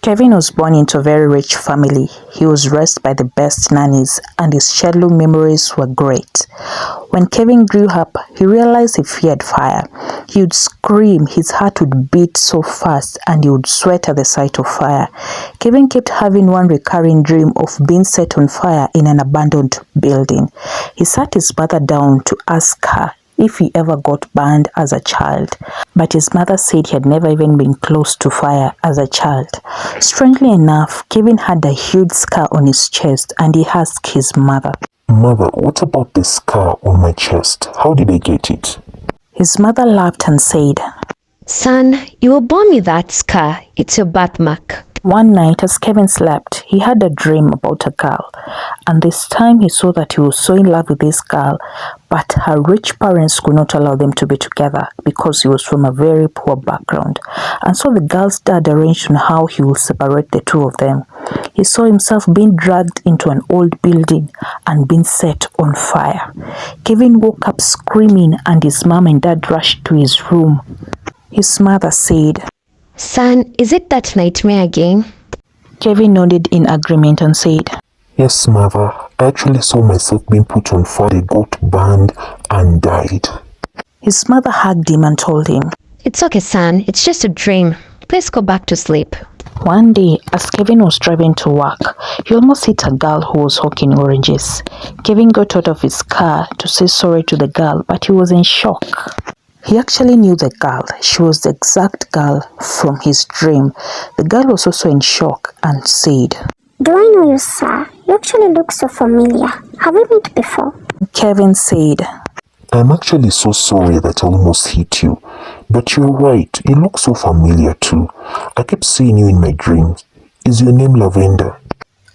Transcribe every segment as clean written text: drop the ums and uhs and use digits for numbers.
Kevin was born into a very rich family. He was raised by the best nannies and his childhood memories were great. When Kevin grew up, he realized he feared fire. He would scream, his heart would beat so fast and he would sweat at the sight of fire. Kevin kept having one recurring dream of being set on fire in an abandoned building. He sat his mother down to ask her if he ever got burned as a child, but his mother said he had never even been close to fire as a child. Strangely enough, Kevin had a huge scar on his chest and he asked his mother, "Mother, what about the scar on my chest? How did I get it?" His mother laughed and said, "Son, you were born with that scar. It's your birthmark." One night as Kevin slept, he had a dream about a girl, and this time he saw that he was so in love with this girl, but her rich parents could not allow them to be together because he was from a very poor background, and so the girl's dad arranged on how he will separate the two of them. He saw himself being dragged into an old building and being set on fire. Kevin woke up screaming and his mom and dad rushed to his room. His mother said, "Son, is it that nightmare again?" Kevin nodded in agreement and said, "Yes, Mother. I actually saw myself being put on fire, got burned and died." His mother hugged him and told him, "It's okay, son. It's just a dream. Please go back to sleep." One day, as Kevin was driving to work, he almost hit a girl who was hawking oranges. Kevin got out of his car to say sorry to the girl, but he was in shock. He actually knew the girl. She was the exact girl from his dream. The girl was also in shock and said, "Do I know you, sir? You actually look so familiar. Have we met before?" Kevin said, "I'm actually so sorry that I almost hit you. But you're right, you look so familiar too. I kept seeing you in my dreams. Is your name Lavender?"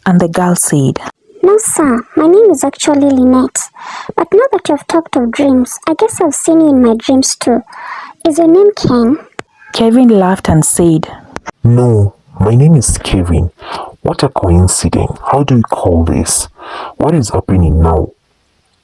And the girl said, "No, sir. My name is actually Lynette. But now that you've talked of dreams, I guess I've seen you in my dreams too. Is your name Ken?" Kevin laughed and said, "No, my name is Kevin. What a coincidence. How do you call this? What is happening now?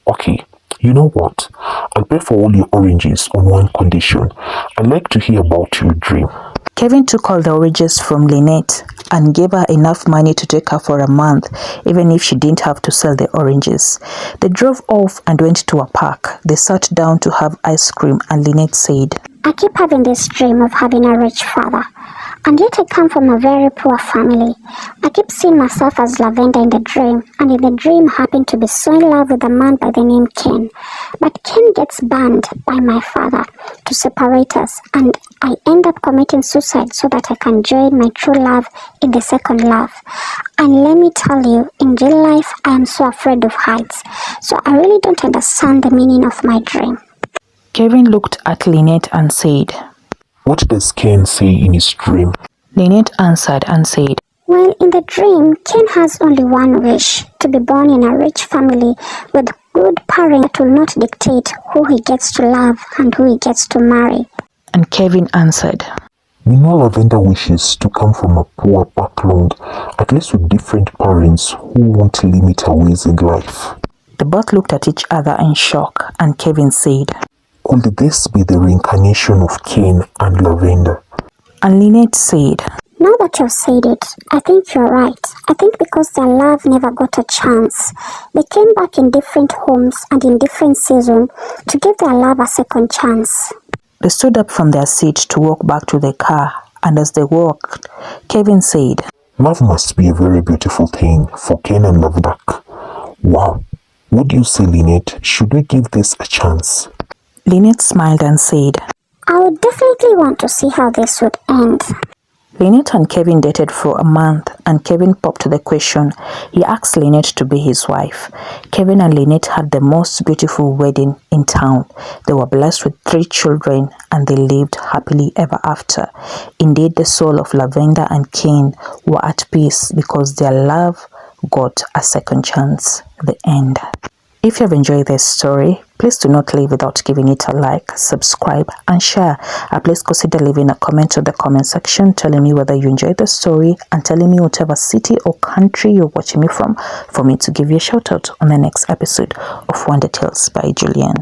Okay, you know what? I'll pay for all your oranges on one condition. I'd like to hear about your dream." Kevin took all the oranges from Lynette and gave her enough money to take her for a month, even if she didn't have to sell the oranges. They drove off and went to a park. They sat down to have ice cream and Lynette said, "I keep having this dream of having a rich father. And yet I come from a very poor family. I keep seeing myself as Lavender in the dream, and in the dream I happen to be so in love with a man by the name Ken. But Ken gets banned by my father to separate us, and I end up committing suicide so that I can join my true love in the second love. And let me tell you, in real life I am so afraid of heights, so I really don't understand the meaning of my dream." Kevin looked at Lynette and said, "What does Ken say in his dream?" Lynette answered and said, "Well, in the dream, Ken has only one wish, to be born in a rich family with good parents that will not dictate who he gets to love and who he gets to marry." And Kevin answered, "You know, Lavender wishes to come from a poor background, at least with different parents who won't limit her ways in life." The both looked at each other in shock, and Kevin said, "Could this be the reincarnation of Ken and Lavender?" And Lynette said, "Now that you've said it, I think you're right. I think because their love never got a chance, they came back in different homes and in different seasons to give their love a second chance." They stood up from their seat to walk back to the car, and as they walked, Kevin said, "Love must be a very beautiful thing for Ken and Lavender. Wow. Would you say, Lynette, should we give this a chance?" Lynette smiled and said, "I would definitely want to see how this would end." Lynette and Kevin dated for a month, and Kevin popped the question. He asked Lynette to be his wife. Kevin and Lynette had the most beautiful wedding in town. They were blessed with 3 children, and they lived happily ever after. Indeed, the soul of Lavender and Ken were at peace because their love got a second chance. The end. If you have enjoyed this story, please do not leave without giving it a like, subscribe and share. Please consider leaving a comment in the comment section telling me whether you enjoyed the story and telling me whatever city or country you're watching me from for me to give you a shout out on the next episode of Wonder Tales by Julian.